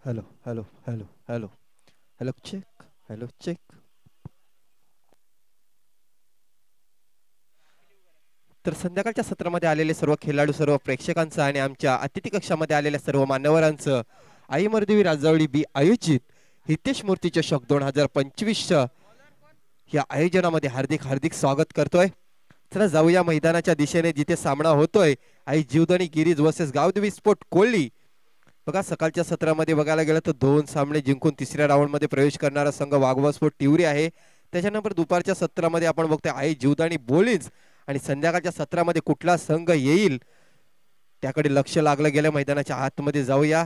Hello hello hello hello hello check. Hello check. तर संध्याकाळच्या सत्रामध्ये आलेले सर्व खेळाडू, सर्व प्रेक्षकांचं आणि आमच्या अतिथी कक्षामध्ये आलेल्या सर्व मान्यवरांचं आई मर्दिवी राजवडी बी आयोजित हितेश मूर्ती चषक 2025 या आयोजनामध्ये हार्दिक हार्दिक स्वागत करतोय. चला जाऊया मैदानाच्या दिशेने जिथे सामना होतोय. आई जीवदानी गिरीज वर्सेस गावदेवी स्पोर्ट कोल्ली. बघा सकाळच्या सत्रामध्ये बघायला गेलं तर 2 सामने जिंकून तिसऱ्या राऊंड मध्ये प्रवेश करणारा संघ वाघवा स्पोर्ट टिवरी आहे. त्याच्यानंतर दुपारच्या सत्रामध्ये आपण बघतोय आई जीवदानी बोलीज आणि संध्याकाळच्या सत्रामध्ये कुठला संघ येईल त्याकडे लक्ष लागलं गेलं. मैदानाच्या आतमध्ये जाऊया.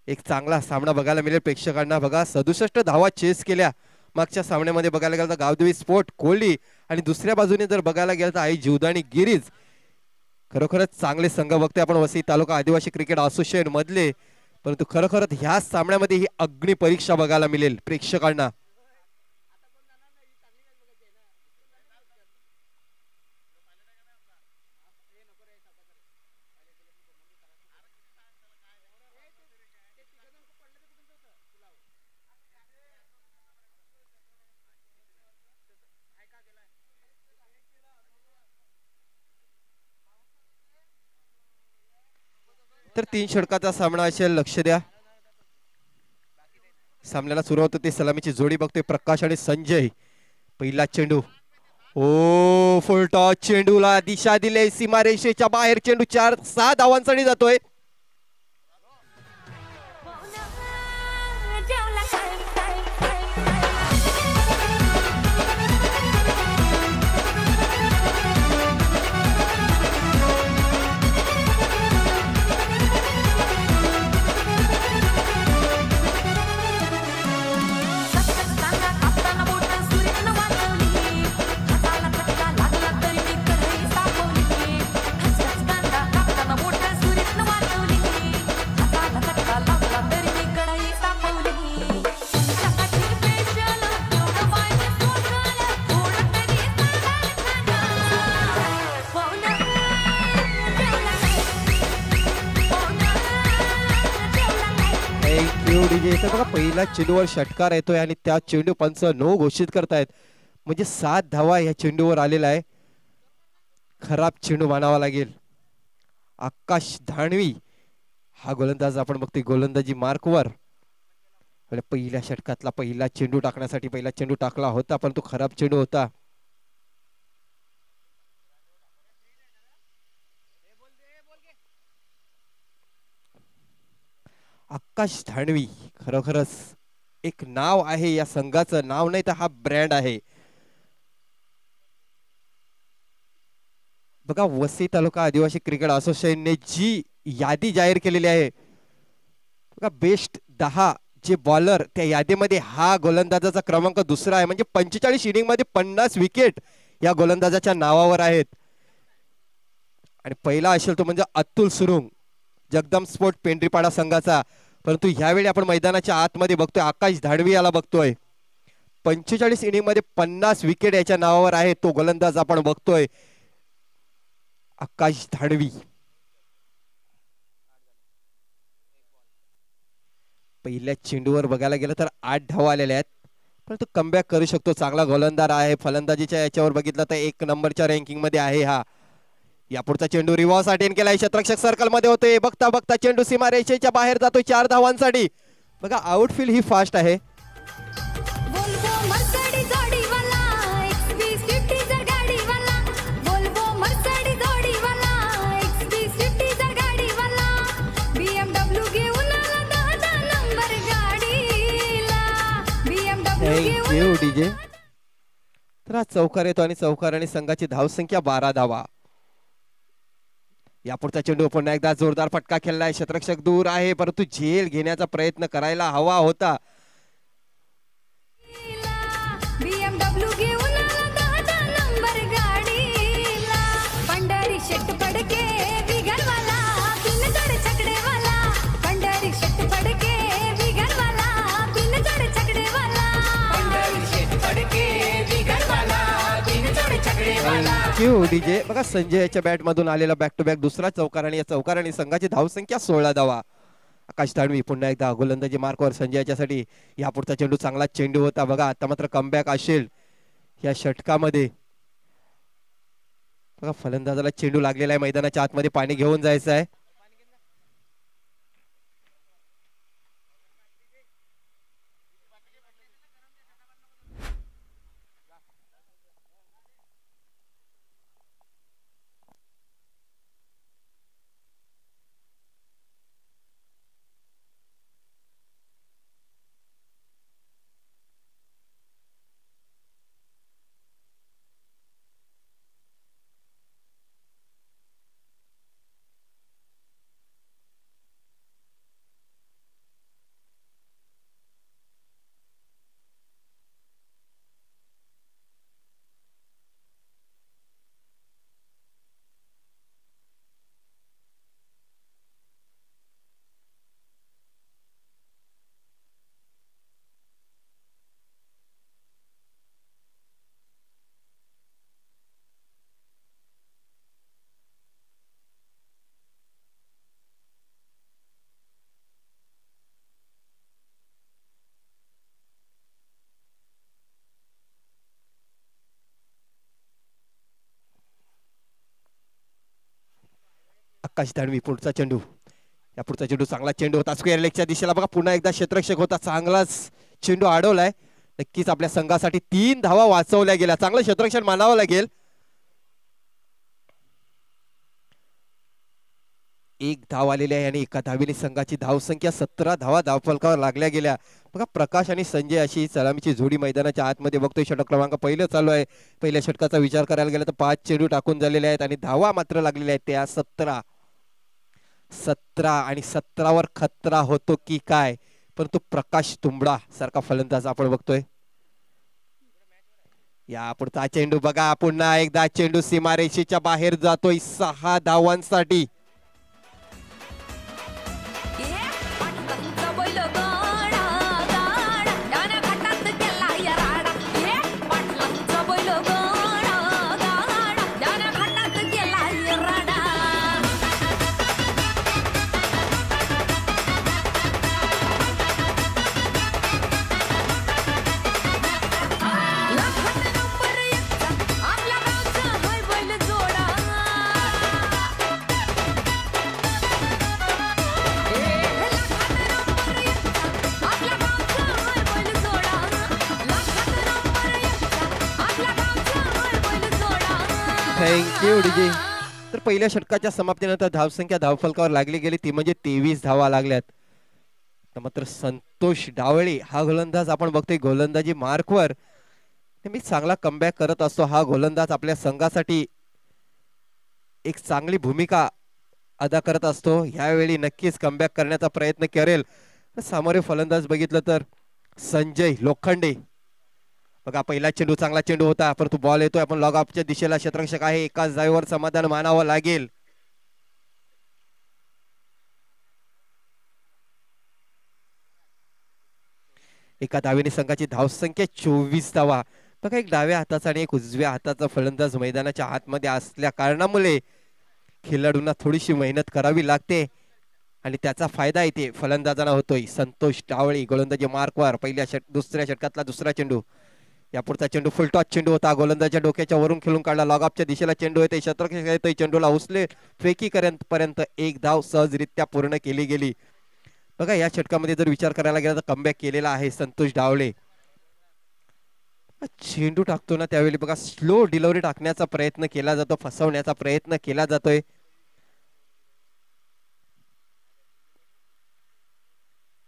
एक चांगला सामना बघायला मिळेल प्रेक्षकांना. बघा 67 धावा चेस केल्या मागच्या सामन्यामध्ये बघायला गेलं तर गावदेवी स्पोर्ट कोल्ली आणि दुसऱ्या बाजूने जर बघायला गेलं तर आई जीवदानी गिरीज. खरोखरच चांगले संघ बघतोय आपण वसई तालुका आदिवासी क्रिकेट असोसिएशन मधले. परंतु खरोखरच ह्या सामन्यामध्ये ही अग्नि परीक्षा बघायला मिळेल प्रेक्षकांना. तर 3 षटकाचा सामना असेल. लक्ष द्या. सामन्याला सुरुवात होते. सलामीची जोडी बघतोय प्रकाश आणि संजय. पहिला चेंडू. ओ फुलटॉस. चेंडूला दिशा दिले सीमारेषेच्या बाहेर. चेंडू 4-6 धावांसाठी जातोय. इथे बघा पहिला चेंडूवर षटकार येतोय आणि त्या चेंडू पंच नो घोषित करतायत. म्हणजे 7 धावा या चेंडूवर आलेला आहे. खराब चेंडू मानावा लागेल. आकाश धाणवी हा गोलंदाज आपण बघतोय गोलंदाजी मार्कवर. पहिल्या षटकातला पहिला चेंडू टाकण्यासाठी पहिला चेंडू टाकला होता पण तो खराब चेंडू होता. आकाश धाणवी खरोखरच एक नाव आहे या संघाचं. नाव नाही तर हा ब्रँड आहे. बघा वसई तालुका आदिवासी क्रिकेट असोसिएशनने जी यादी जाहीर केलेली आहे बघा बेस्ट 10 जे बॉलर त्या यादीमध्ये हा गोलंदाजाचा क्रमांक दुसरा आहे. म्हणजे 45 इनिंग मध्ये 50 विकेट या गोलंदाजाच्या नावावर आहेत. आणि पहिला असेल तो म्हणजे अतुल सुरुंग जगदम स्पोर्ट पेंढरीपाडा संघाचा. परंतु ह्यावेळी आपण मैदानाच्या आतमध्ये बघतोय आकाश धाडवी याला बघतोय. 45 इनिंग मध्ये 50 विकेट याच्या नावावर आहे तो गोलंदाज आपण बघतोय आकाश धाडवी. पहिल्या चेंडूवर बघायला गेलं तर 8 धावा आलेल्या आहेत. परंतु कमबॅक करू शकतो. चांगला गोलंदाज आहे. फलंदाजीच्या याच्यावर बघितलं तर 1 नंबरच्या रँकिंग मध्ये आहे हा. यापुढचा चेंडू रिव्हर्स अटेन केलाय. क्षेत्ररक्षक सर्कल मध्ये होते. बघता बघता चेंडू सीमा रेषेच्या बाहेर जातोय 4 धावांसाठी. बघा आउटफील्ड ही फास्ट आहे. Thank you DJ. तर हा चौकार येतो आणि चौकाराने संघाची धावसंख्या 12 धावा. यापुढचा चेंडू पुन्हा एकदा जोरदार फटका खेळलाय. क्षेत्ररक्षक दूर आहे परंतु झेल घेण्याचा प्रयत्न करायला हवा होता. डीजे. बघा संजय याच्या बॅट मधून आलेला बॅक टू बॅक दुसरा चौकार आणि या चौकाराने संघाची धावसंख्या 16 धावा. आकाश दानवी पुन्हा एकदा गोलंदाजी मार्कवर संजयच्यासाठी. यापुढचा चेंडू चांगला चेंडू होता बघा. आता मात्र कमबॅक असेल या षटकामध्ये. बघा फलंदाजाला चेंडू लागलेला आहे. मैदानाच्या आतमध्ये पाणी घेऊन जायचं आहे. आकाश दानवी पुढचा चेंडू. या पुढचा चेंडू चांगला चेंडू होता स्क्वेअर लेगच्या दिशेला. बघा पुन्हा एकदा क्षेत्ररक्षक होता. चांगलाच चेंडू अडवलाय. नक्कीच आपल्या संघासाठी 3 धावा वाचवल्या गेल्या. चांगलं क्षेत्ररक्षण मानावं लागेल. 1 धाव आलेली आहे आणि एका धावीने संघाची धावसंख्या 17 धावा धावफलकावर लागल्या गेल्या. बघा प्रकाश आणि संजय अशी सलामीची जोडी मैदानाच्या आतमध्ये बघतोय. षटक क्रमांक पहिलं चालू आहे. पहिल्या षटकाचा विचार करायला गेला तर 5 चेंडू टाकून झालेले आहेत आणि धावा मात्र लागलेल्या आहेत त्या 17 आणि 17 वर खतरा होतो की काय. परंतु प्रकाश तुंबडा सारखा फलंदाज आपण बघतोय. या पुढचा चेंडू बघा पुन्हा एकदा चेंडू सीमारेषेच्या बाहेर जातोय 6 धावांसाठी. Thank you DJ. तर पहिल्या षटकाच्या समाप्तीनंतर धावसंख्या धावफलकावर लागली गेली ती म्हणजे 23 धावा लागल्यात. मात्र संतोष डावळे हा गोलंदाज आपण बघतोय गोलंदाजी मार्कवर नेहमी चांगला कमबॅक करत असतो. हा गोलंदाज आपल्या संघासाठी एक चांगली भूमिका अदा करत असतो. यावेळी नक्कीच कमबॅक करण्याचा प्रयत्न करेल. सामोरे फलंदाज बघितलं तर संजय लोखंडे. बघा पहिला चेंडू चांगला चेंडू होता परंतु बॉल येतोय. आपण लॉग ऑफच्या दिशेला क्षेत्ररक्षक आहे. एकाच धावेवर समाधान मानावं लागेल. एका धावेने संघाची धावसंख्या 24 धावा. बघा एक डाव्या हाताचा आणि एक उजव्या हाताचा फलंदाज मैदानाच्या आतमध्ये असल्या कारणामुळे खेळाडूंना थोडीशी मेहनत करावी लागते आणि त्याचा फायदा इथे फलंदाजांना होतोय. संतोष डावळे गोलंदाजी मार्कवर. दुसऱ्या षटकातला दुसरा चेंडू. या पुढचा चेंडू फुलटॉस चेंडू होता. गोलंदाजाच्या डोक्याच्या वरून खेळून काढला. लॉग ऑफच्या दिशेला चेंडू येते. क्षेत्ररक्षक येतोय. चेंडूला उचले फेकी पर्यंत 1 धाव सहजरित्या पूर्ण केली गेली. बघा या षटकामध्ये जर विचार करायला गेला तर कमबॅक केलेला आहे संतोष डावळे. चेंडू टाकतो ना त्यावेळी बघा स्लो डिलिव्हरी टाकण्याचा प्रयत्न केला जातो. फसवण्याचा प्रयत्न केला जातोय.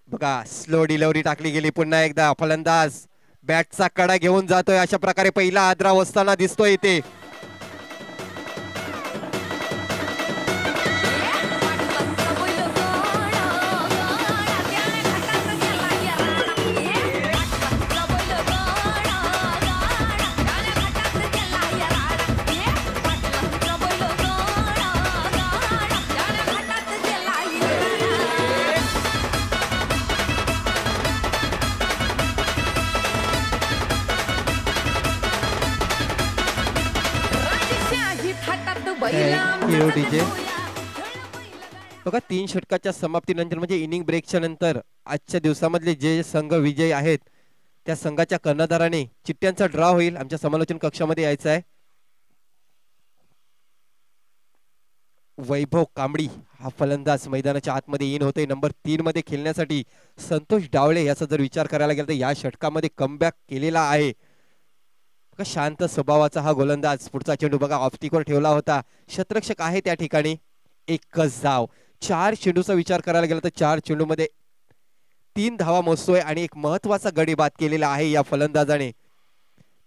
बघा स्लो डिलिव्हरी टाकली गेली. पुन्हा एकदा फलंदाज बॅटचा कडा घेऊन जातोय. अशा प्रकारे पहिला आदरा असताना दिसतोय इथे. डीजे बघा 3 षटकाच्या समाप्तीनंतर म्हणजे इनिंग ब्रेकच्या नंतर आजच्या दिवसामधले जे संघ विजयी आहेत त्या संघाच्या कर्णधाराने चिठ्ठ्यांचा ड्रॉ होईल. आमच्या समालोचन कक्षामध्ये यायचं आहे. वैभव कांबडी हा फलंदाज मैदानाच्या आतमध्ये इन होते. नंबर 3 मध्ये खेळण्यासाठी संतोष डावळे याचा जर विचार करायला गेला तर या षटकामध्ये कमबॅक केलेला आहे. शांत स्वभावाचा हा गोलंदाज. पुढचा चेंडू बघा ऑफस्टिकवर ठेवला होता. क्षेत्ररक्षक आहे त्या ठिकाणी. एकच धाव. 4 चेंडूचा विचार करायला गेला तर 4 चेंडूमध्ये 3 धावा मोजतोय आणि एक महत्वाचा गडी बाद केलेला आहे या फलंदाजाने.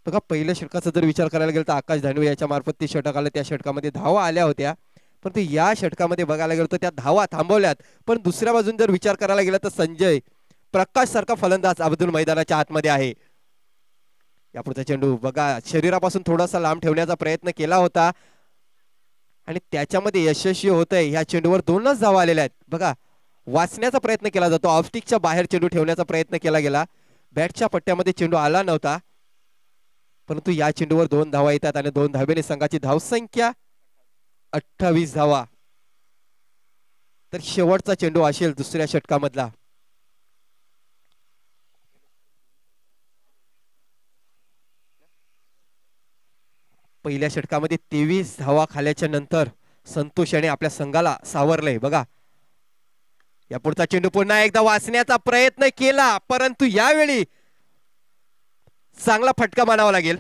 बघा पहिल्या षटकाचा जर विचार करायला गेला तर आकाश धानवे याच्या मार्फत ते षटक आलं. त्या षटकामध्ये धावा आल्या होत्या परंतु या षटकामध्ये बघायला गेलो तर त्या धावा थांबवल्यात. पण दुसऱ्या बाजून जर विचार करायला गेला तर संजय प्रकाश सारखा फलंदाज अब्दुल मैदानाच्या आतमध्ये आहे. यापुढचा चेंडू बघा शरीरापासून थोडासा लांब ठेवण्याचा प्रयत्न केला होता आणि त्याच्यामध्ये यशस्वी होतंय. ह्या चेंडूवर 2च धावा आलेल्या आहेत. बघा वाचण्याचा प्रयत्न केला जातो. ऑफस्टिकच्या बाहेर चेंडू ठेवण्याचा प्रयत्न केला गेला. बॅटच्या पट्ट्यामध्ये चेंडू आला नव्हता परंतु या चेंडूवर 2 धावा येतात आणि 2 धावेने संघाची धावसंख्या 28 धावा. तर शेवटचा चेंडू असेल दुसऱ्या षटकामधला. पहिल्या षटकामध्ये 23 धावा खाल्याच्या नंतर संतोष याने आपल्या संघाला सावरलंय. बघा या पुढचा चेंडू पुन्हा एकदा वाचण्याचा प्रयत्न केला परंतु यावेळी चांगला फटका मानावा लागेल.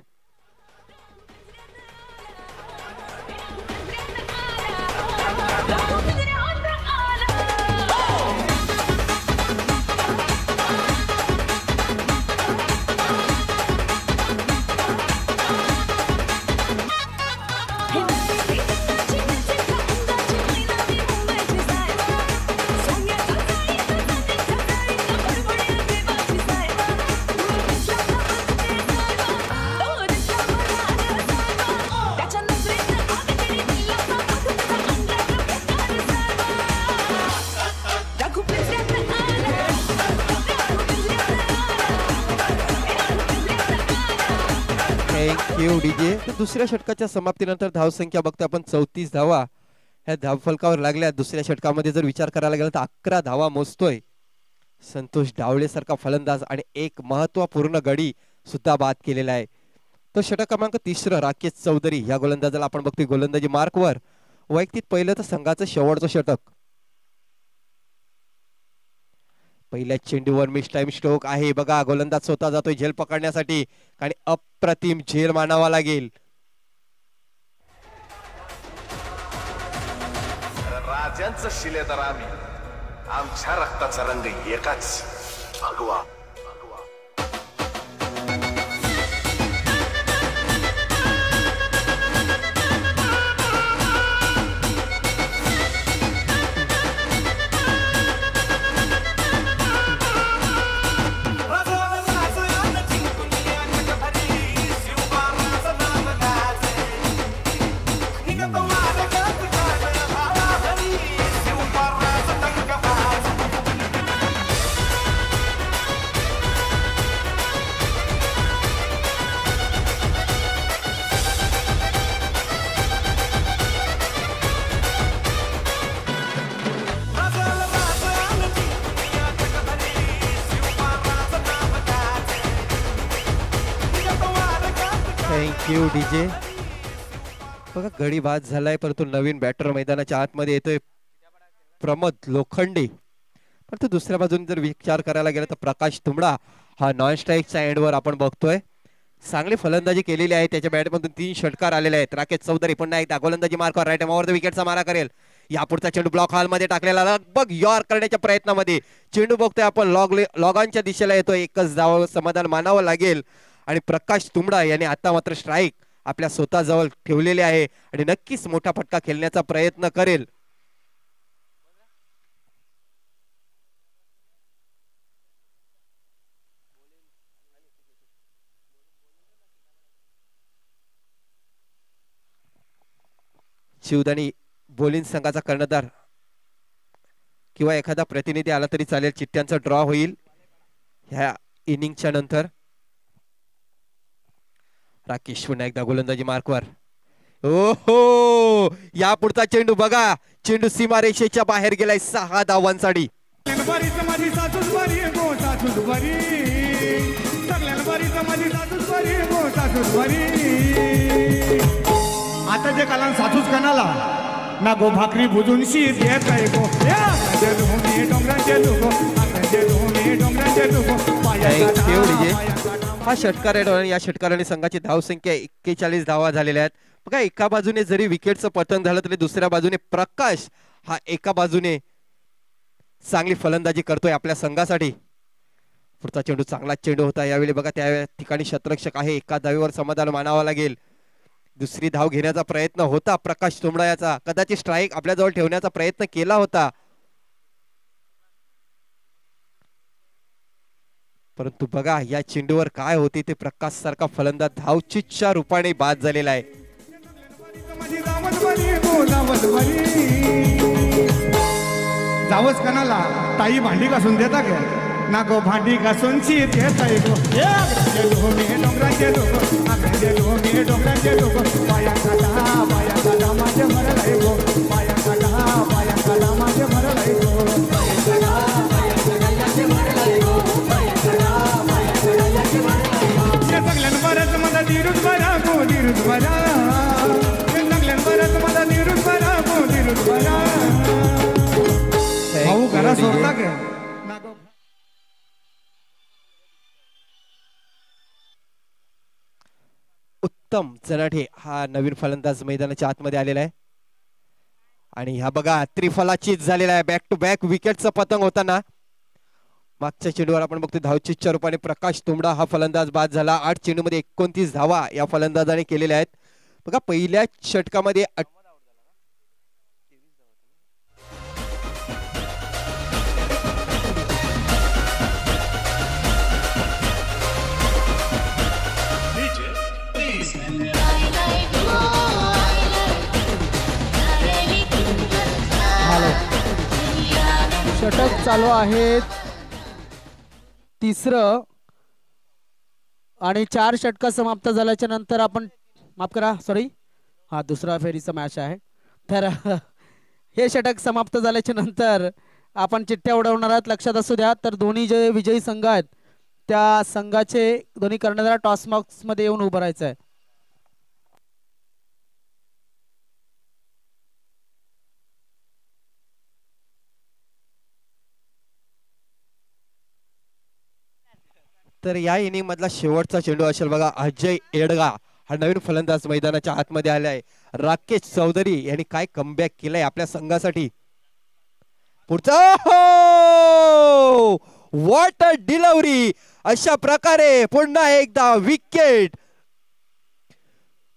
डीजे. दुसऱ्या षटकाच्या समाप्तीनंतर धावसंख्या बघतो आपण 34 धावा ह्या धावफलकावर लागल्या. दुसऱ्या षटकामध्ये जर विचार करायला गेला तर 11 धावा मोजतोय संतोष डावळे सारखा फलंदाज आणि एक महत्वपूर्ण गडी सुद्धा बाद केलेला आहे. तो षटक क्रमांक 3 राकेश चौधरी या गोलंदाजाला आपण बघतोय गोलंदाजी मार्कवर. वैयक्तिक पहिलं तर संघाचं शेवटचं षटक. पहिल्या चेंडूवर मिस टाइम स्ट्रोक आहे. बघा गोलंदाज स्वतः जातोय झेल पकडण्यासाठी आणि अप्रतिम झेल मानावा लागेल. राजांचं शिलेदार आम्ही, आमच्या रक्ताचा रंग एकाच. भगवा डीजे. बघा गडी बाद झालाय परंतु नवीन बॅटर मैदानाच्या आतमध्ये येतोय प्रमोद लोखंडे. परंतु दुसऱ्या बाजूने जर विचार करायला गेला तर प्रकाश तुंबडा हा नॉन स्ट्राईकच्या एंडवर आपण बघतोय. चांगली फलंदाजी केलेली आहे. त्याच्या बॅटमधून 3 षटकार आलेले आहेत. राकेश चौधरी पुन्हा एकदा गोलंदाजी मार्कवर राईट ओव्हर द विकेटचा मारा करेल. यापुढचा चेंडू ब्लॉक हॉल मध्ये टाकलेला लगभग यॉर करण्याच्या प्रयत्नामध्ये चेंडू बघतोय आपण लॉगांच्या दिशेला येतोय. एकच धाव समाधान मानावं लागेल आणि प्रकाश तुंबडा याने आता मात्र स्ट्राईक आपल्या स्वतः जवळ ठेवलेले आहे आणि नक्कीच मोठा फटका खेळण्याचा प्रयत्न करेल. शिवदानी बोलिंग संघाचा कर्णधार किंवा एखादा प्रतिनिधी आला तरी चालेल. चिठ्ठ्यांचा ड्रॉ होईल ह्या इनिंगच्या नंतर. राकेश पुन्हा एकदा गोलंदाजी मार्कवर. ओहो या पुढचा चेंडू बघा चेंडू सीमारेषेच्या बाहेर गेलाय 6 धावांसाठी. आता जे कालान सासूच कनाला ना गो भाकरी भुजून शीत येत आहे गो डोंगराचे हा षटकार आहे आणि या षटकाराने संघाची धावसंख्या 41 धावा झालेल्या आहेत. बघा एका बाजूने जरी विकेटचं पतन झालं तरी दुसऱ्या बाजूने प्रकाश हा एका बाजूने चांगली फलंदाजी करतोय आपल्या संघासाठी. पुढचा चेंडू चांगला चेंडू होता यावेळी. बघा त्या ठिकाणी शतरक्षक आहे, एका धावेवर समाधान मानावं लागेल. दुसरी धाव घेण्याचा प्रयत्न होता प्रकाश तोमडा याचा, कदाचित स्ट्राईक आपल्या जवळ ठेवण्याचा प्रयत्न केला होता परंतु बघा या चेंडूवर काय होते ते. प्रकाश सारखा फलंदाज धावचीच्या रूपाने बाद झालेला आहे. जावच कनाला ताई भांडी घासून देता का ना गो भांडी घासून शीत येत आहे गो डोंगराचे लोक पाया काटा माझे मरल आहे गो पाया काटा माझे मरल आहे गो बरच मला धीरूज बरा गो धीरूज बरा बरच मला धीरूज बरा गो धीरूज बरा भाऊ घरा सोडता का उत्तम जनाठे हा नवीन फलंदाज मैदानाच्या आतमध्ये आलेला आहे आणि ह्या बघा त्रिफलाचीत झालेला आहे. बॅक टू बॅक विकेटचं पतंग होताना मागच्या चेंडूवर आपण बघतो धावचीच्या रूपाने प्रकाश तोमडा हा फलंदाज बाद झाला. 8 चेंडूमध्ये 29 धावा या फलंदाजाने केलेल्या आहेत. बघा पहिल्या षटकामध्ये षटक चालू आहेत तिसरं आणि 4 षटक समाप्त झाल्याच्या नंतर आपण माफ करा सॉरी हा दुसरा फेरीचा मॅच आहे. तर हे षटक समाप्त झाल्याच्या नंतर आपण चिठ्ठ्या उडवणार आहात. लक्षात असू द्या. तर दोन्ही जे विजयी संघ आहेत त्या संघाचे दोन्ही कर्णधार टॉस बॉक्स मध्ये येऊन उभं राहायचं आहे. तर या इनिंग मधला शेवटचा चेंडू असेल बघा. अजय एडगा हा नवीन फलंदाज मैदानाच्या आतमध्ये आलाय. राकेश चौधरी यांनी काय कमबॅक केलाय आपल्या संघासाठी. पुढचा व्हॉट अ डिलिव्हरी. अशा प्रकारे पुन्हा एकदा विकेट.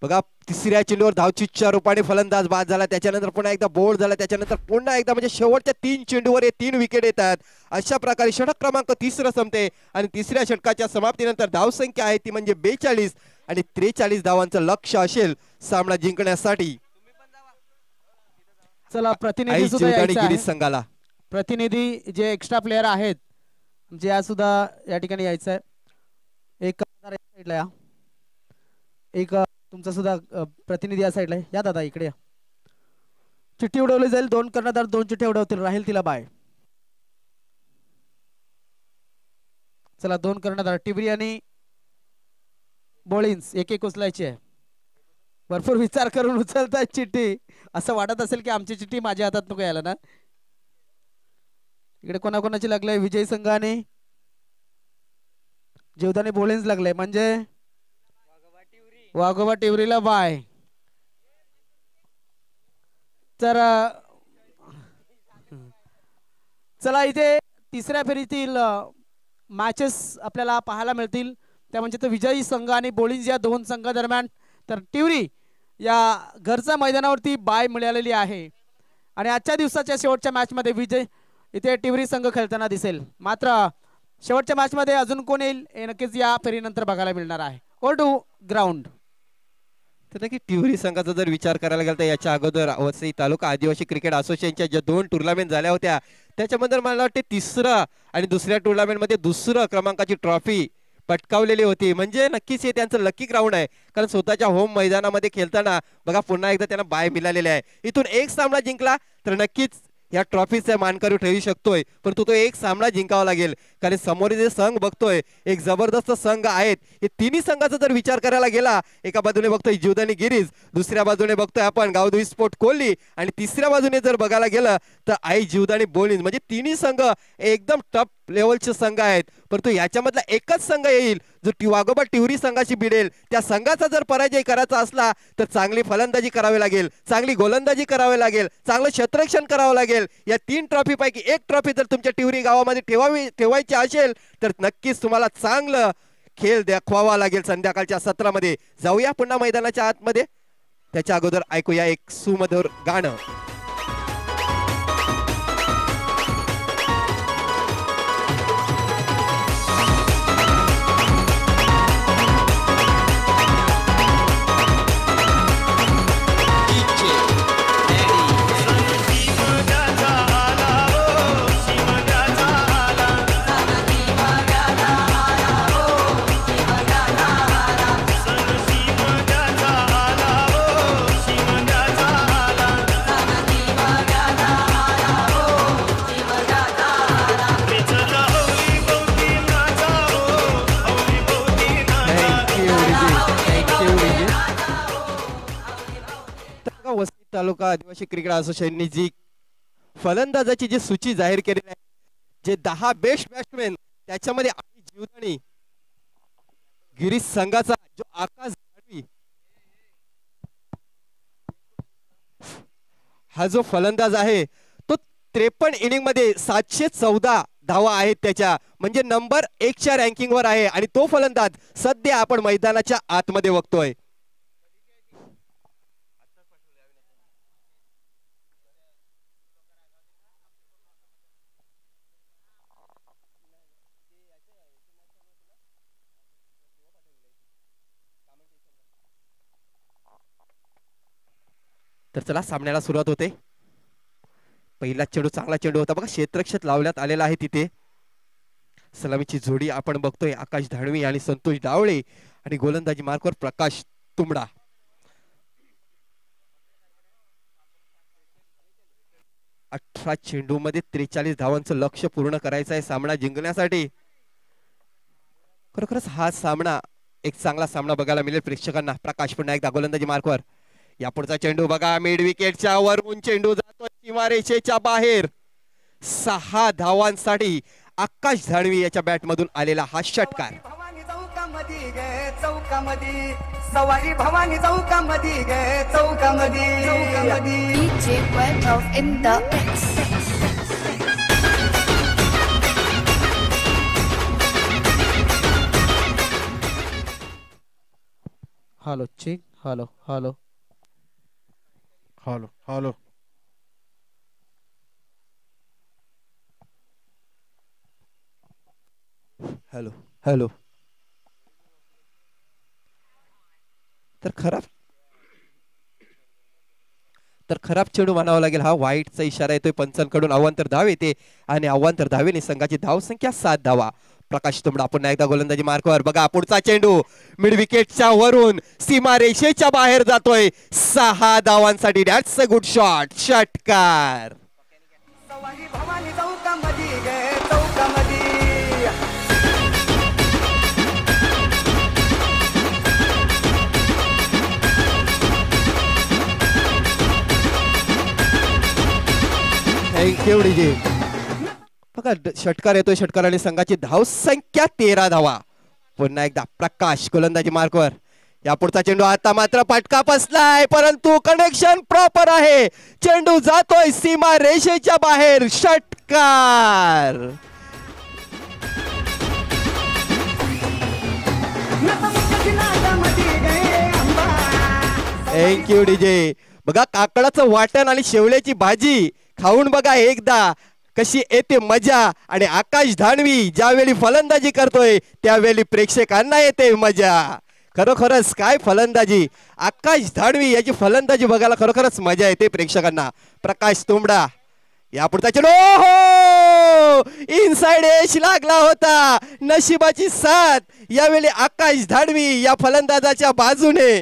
बघा तिसऱ्या चेंडूवर धावचीच्या रूपाने फलंदाज बाद झाला. त्याच्यानंतर पुन्हा एकदा बोल्ड झाला. त्याच्यानंतर पुन्हा एकदा म्हणजे शेवटच्या 3 चेंडूवर हे 3 विकेट येतात. अशा प्रकारे षटक क्रमांक 3 संपते आणि तिसऱ्या षटकाच्या समाप्तीनंतर धावसंख्या आहे ती म्हणजे 42 आणि 43 धावांचं लक्ष्य असेल सामना जिंकण्यासाठी. चला प्रतिनिधी सुद्धा यायचं आहे. संघाला प्रतिनिधी जे एक्स्ट्रा प्लेयर आहेत जे या सुद्धा या ठिकाणी यायचं आहे. एक साईडला या, एक तुमचा सुद्धा प्रतिनिधी या साईडला या. दादा इकडे या. चिठ्ठी उडवली जाईल. 2 कर्णधार 2 चिठ्ठ्या उडवतील. राहील तिला बाय. चला 2 कर्णधार टिबरी आणि बोळिन्स एक उचलायची आहे. भरपूर विचार करून उचलतात चिठ्ठी. असं वाटत असेल की आमची चिठ्ठी माझ्या हातात नको यायला ना. इकडे कोणाकोणाची लागलंय. विजय संघाने जीवदानी बोळिन्स लागले म्हणजे वाघोबा टिवरीला बाय. तर चला इथे तिसऱ्या फेरीतील मॅचेस आपल्याला पाहायला मिळतील. त्या म्हणजे तो विजयी संघ आणि बोळिन्स या 2 संघादरम्यान. तर टिवरी या घरच्या मैदानावरती बाय मिळालेली आहे आणि आजच्या दिवसाच्या शेवटच्या मॅचमध्ये विजय इथे टिवरी संघ खेळताना दिसेल. मात्र शेवटच्या मॅचमध्ये अजून कोण येईल हे नक्कीच या फेरीनंतर बघायला मिळणार आहे. Over to ground. तर नक्की टिवरी संघाचा जर विचार करायला गेला तर याच्या अगोदर वसई तालुका आदिवासी क्रिकेट असोसिएशनच्या ज्या 2 टुर्नामेंट झाल्या होत्या त्याच्यामध्ये मला वाटते 3रं आणि दुसऱ्या टुर्नामेंट मध्ये 2रं क्रमांकाची ट्रॉफी पटकावलेली होती. म्हणजे नक्कीच हे त्यांचं लकी ग्राउंड आहे, कारण स्वतःच्या होम मैदानामध्ये खेळताना बघा पुन्हा एकदा त्यांना बाय मिळालेले आहे. इथून एक सामना जिंकला तर नक्कीच या ट्रॉफीचा मानकरी ठरू शकतोय, परंतु तो एक सामना जिंकावा लागेल. कारण समोर जे संघ बघतोय एक जबरदस्त संघ आहेत. हे तिन्ही संघाचा जर विचार करायला गेला, एका बाजूने बघतोय जीवदानी गिरीज, दुसऱ्या बाजूने बघतोय आपण गावदेवी स्पोर्ट कोल्ही, आणि तिसऱ्या बाजूने जर बघायला गेलं तर आई जीवदानी बोलीज. म्हणजे तिन्ही संघ एकदम टॉप लेवलचे संघ आहेत. परंतु याच्यामधला एकच संघ येईल जो वाघोबा टिवरी संघाशी भिडेल. त्या संघाचा जर पराजय करायचा असला तर चांगली फलंदाजी करावी लागेल, चांगली गोलंदाजी करावी लागेल, चांगलं क्षेत्ररक्षण करावं लागेल. या 3 ट्रॉफी पैकी एक ट्रॉफी जर तुमच्या टिवरी गावामध्ये ठेवायची असेल तर नक्कीच तुम्हाला चांगलं खेळ दाखवावा लागेल संध्याकाळच्या सत्रामध्ये. जाऊया पुन्हा मैदानाच्या आतमध्ये. त्याच्या अगोदर ऐकूया एक सुमधुर गाणं. वसई तालुका आदिवासी क्रिकेट असोसिएशनने जी फलंदाजाची जी सूची जाहीर केलेली आहे, जे 10 बेस्ट बॅट्समॅन, त्याच्यामध्ये आई जीवदानी गिरीश संघाचा जो आकाश धाडवी हा जो फलंदाज आहे तो 53 इनिंग मध्ये 714 धावा आहेत त्याच्या, म्हणजे नंबर 1च्या रँकिंग वर आहे. आणि तो फलंदाज सध्या आपण मैदानाच्या आतमध्ये बघतोय. तर चला सामन्याला सुरुवात होते. पहिला चेंडू चांगला चेंडू होता बघा, क्षेत्ररक्षक लावण्यात आलेला आहे तिथे. सलामीची जोडी आपण बघतोय आकाश धाडवी आणि संतोष डावळे, आणि गोलंदाजी मार्कवर प्रकाश तुंबडा. अठरा चेंडू मध्ये 43 धावांचं लक्ष्य पूर्ण करायचं आहे सामना जिंकण्यासाठी. खरोखरच हा सामना एक चांगला सामना बघायला मिळेल प्रेक्षकांना. प्रकाश पुन्हा एकदा गोलंदाजी मार्कवर. या पुढचा चेंडू बघा, मिड विकेटच्या वरून चेंडू जातो सीमारेषेच्या बाहेर. 6 धावांसाठी आकाश धाडवी याच्या बॅट मधून आलेला हा षटकार. सवारी भवानी चौकामध्ये गे चौकामध्ये DJ Wentworth in the mix. Hello check, hello hello hello hello hello hello. तर खराब चेंडू म्हणावा लागेल. हा वाईटचा इशारा येतोय पंचांकडून. अवांतर धाव येते आणि अवांतर धावेने संघाची धाव संख्या 7 धावा. प्रकाश तुंबडा पुन्हा एकदा गोलंदाजी मार्कवर. बघा पुढचा चेंडू मिड विकेटच्या वरून सीमा रेषेच्या बाहेर जातोय. 6 धावांसाठी. That's a good shot. षटकार. सवारी भवानी चौकामध्ये गे चौकामध्ये थँक्यू डीजे. बघा षटकार येतोय. षटकाराने संघाची धाव संख्या 13 धावा. पुन्हा एकदा प्रकाश गोलंदाजी मार्कवर. या पुढचा चेंडू आता मात्र पटका बसलाय, परंतु कनेक्शन प्रॉपर आहे. चेंडू जातोय सीमा रेषेच्या बाहेर. षटकार. Thank you DJ. बघा काकडाचं वाटण आणि शेवल्याची भाजी खाऊन बघा एकदा कशी येते मजा. आणि आकाश धाणवी ज्यावेळी फलंदाजी करतोय त्यावेळी प्रेक्षकांना येते मजा. खरोखरच काय फलंदाजी. आकाश धाणवी याची फलंदाजी बघायला खरोखरच मजा येते प्रेक्षकांना. प्रकाश तुंबडा. या पुढचा चेंडू इन इनसाइड एज लागला होता. नशिबाची साथ यावेळी आकाश धाडवी या फलंदाजाच्या बाजूने.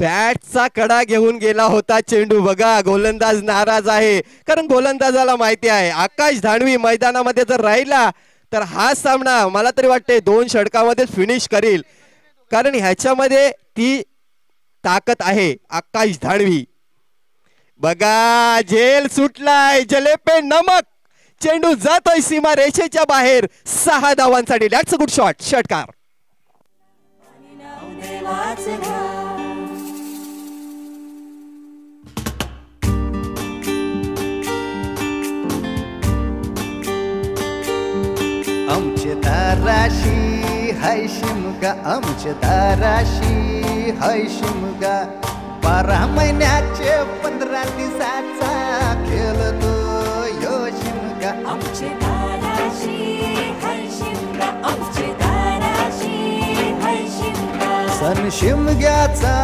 बॅटचा कडा घेऊन गेला होता चेंडू. बघा गोलंदाज नाराज आहे, कारण गोलंदाजाला माहिती आहे आकाश धाडवी मैदानामध्ये जर राहिला तर हा सामना मला तरी वाटते 2 षटकामध्ये फिनिश करील, कारण ह्याच्यामध्ये ती ताकद आहे आकाश धाडवी. बघा झेल सुटलाय, जले पे नमक. चेंडू जातोय सीमा रेषेच्या बाहेर. 6 धावांसाठी. That's a good shot. षटकार. आमचे दाराशी हाय शिमगा, आमचे दाराशी हाय शिमगा. 12 महिन्याचे 15 दिवसाचा खेळतो यो शिमगा. आमचे दाराशी हाय शिमगा, आमचे दाराशी हाय शिमगा. सण शिमग्याचा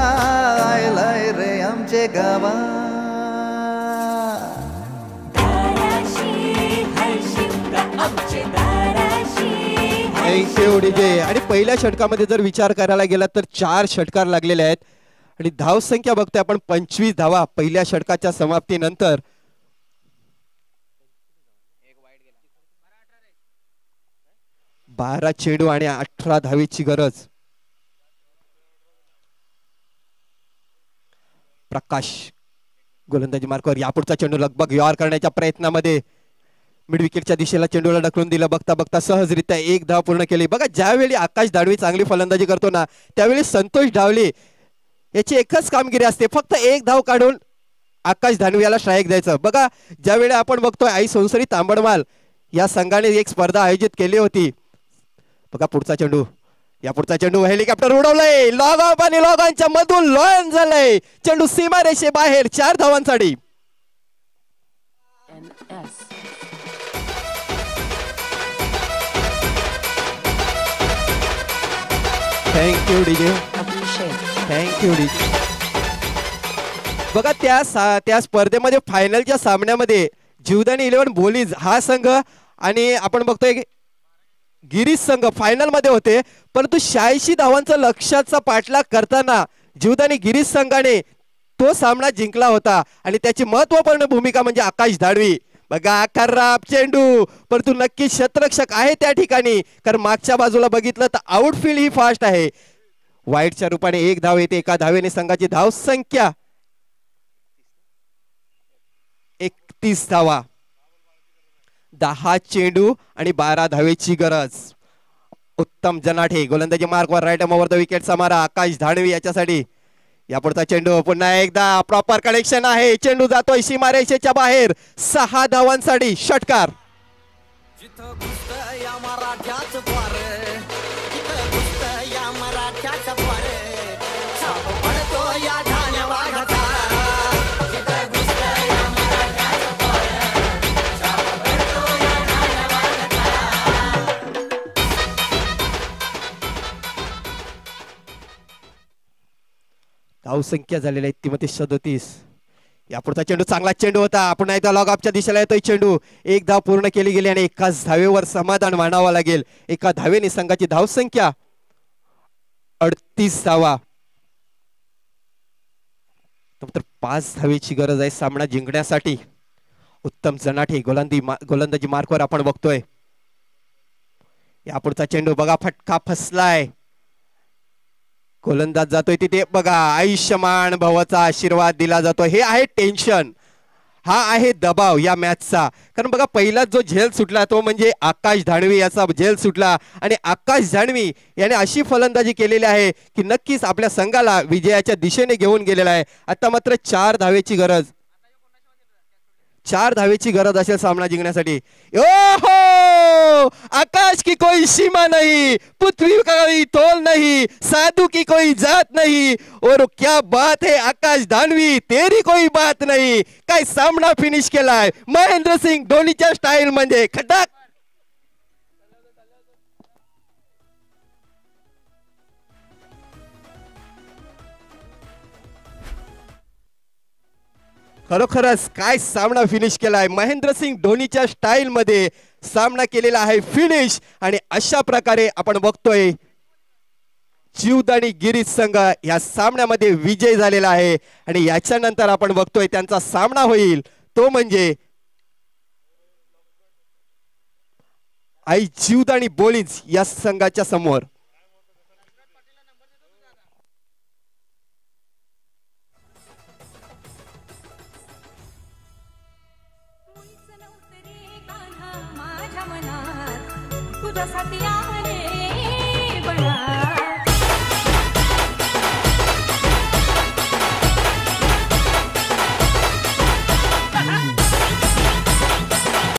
आयलाय रे आमचे गावा. दाराशी हाय शिमगा, आमचे दाराशी हाय थँक्यू डीजे. आणि पहिल्या षटकामध्ये जर विचार करायला गेला तर 4 षटकार लागलेले आहेत आणि धाव संख्या बघतोय आपण 25 धावा पहिल्या षटकाच्या समाप्तीनंतर. बारा चेंडू आणि 18 धावेची गरज. प्रकाश गोलंदाजी मार्कवर. यापुढचा चेंडू लगभग यार करण्याच्या प्रयत्नामध्ये मिड विकेटच्या दिशेला चेंडूला ढकलून दिलं. बघता बघता सहजरित्या 1 धाव पूर्ण केली. बघा ज्यावेळी आकाश धाडवी चांगली फलंदाजी करतो ना, त्यावेळी संतोष ढावले याची एकच कामगिरी असते, फक्त 1 धाव काढून आकाश धाडवी याला स्ट्राईक द्यायचं. बघा ज्यावेळी आपण बघतोय आई सोनसरी तांबडमाल या संघाने एक स्पर्धा आयोजित केली होती. बघा पुढचा चेंडू. या पुढचा चेंडू हेलिकॉप्टर उडवलंय. लॉग ऑफ आणि लॉग ऑनच्या मधून लॉन झालंय. चेंडू सीमा रेषे बाहेर. 4 धावांसाठी. Thank you DJ. Thank you DJ. बघा त्या स्पर्धेमध्ये फायनलच्या सामन्यामध्ये जीवदानी 11 बोलीज हा संघ आणि आपण बघतोय गिरीश संघ फायनल मध्ये होते, परंतु 86 धावांचा लक्ष्याचा पाठलाग करताना जीवदानी गिरीश संघाने तो सामना जिंकला होता आणि त्याची महत्वपूर्ण भूमिका म्हणजे आकाश धाडवी. बघा खराब चेंडू, परंतु नक्की क्षेत्ररक्षक आहे त्या ठिकाणी, कारण मागच्या बाजूला बघितलं तर आउटफील्ड ही फास्ट आहे. वाईटच्या रूपाने 1 धाव येते. एका धावेने संघाची धाव संख्या 31 धावा. 10 चेंडू आणि 12 धावेची गरज. उत्तम जनाठे गोलंदाजी मार्कवर. राईट ओव्हर द विकेटचा मारा आकाश धाडवी याच्यासाठी. यापुढचा चेंडू पुन्हा एकदा प्रॉपर कनेक्शन आहे. चेंडू जातोय सीमारेषेच्या बाहेर. 6 धावांसाठी. षटकार. धावसंख्या झालेल्या आहेत ती मध्ये 37. यापुढचा चेंडू चांगला चेंडू होता. पुन्हा एकदा लॉग ऑफच्या दिशेला येतोय चेंडू. 1 धाव पूर्ण केली गेली आणि एकाच धावेवर समाधान मानावं लागेल. एका धावेने संघाची धावसंख्या 38 धावा. तर 5 धावेची गरज आहे सामना जिंकण्यासाठी. उत्तम जनाठे गोलंदाजी मार्कवर आपण बघतोय. यापुढचा चेंडू बघा फटका फसलाय. गोलंदाज जातोय तिथे. बघा आयुष्यमान भवाचा आशीर्वाद दिला जातो. हे आहे टेन्शन, हा आहे दबाव या मॅचचा. कारण बघा पहिला जो झेल सुटला तो म्हणजे आकाश धाडवी याचा झेल सुटला आणि आकाश धाडवी याने अशी फलंदाजी केलेली आहे की नक्कीच आपल्या संघाला विजयाच्या दिशेने घेऊन गेलेला आहे. आता मात्र 4 धावेची गरज. 4 धावेची गरज असेल सामना जिंकण्यासाठी. ओहो आकाश की कोई सीमा नहीं, पृथ्वी का कोई तोल नहीं, साधु की कोई जात नहीं, और क्या बात है आकाश धानवी, तेरी कोई बात नहीं. काय सामना फिनिश केलाय महेंद्र सिंग धोनीच्या स्टाईल म्हणजे खटाक. खरोखरच काय सामना फिनिश केलाय. महेंद्रसिंग धोनीच्या स्टाईल मध्ये सामना केलेला आहे फिनिश. आणि अशा प्रकारे आपण बघतोय जीवदानी गिरीश संघ या सामन्यामध्ये विजय झालेला आहे. आणि याच्यानंतर आपण बघतोय त्यांचा सामना होईल तो म्हणजे आई जीवदानी बोलीज या संघाच्या समोर. तुझ्यासाठी आले बळा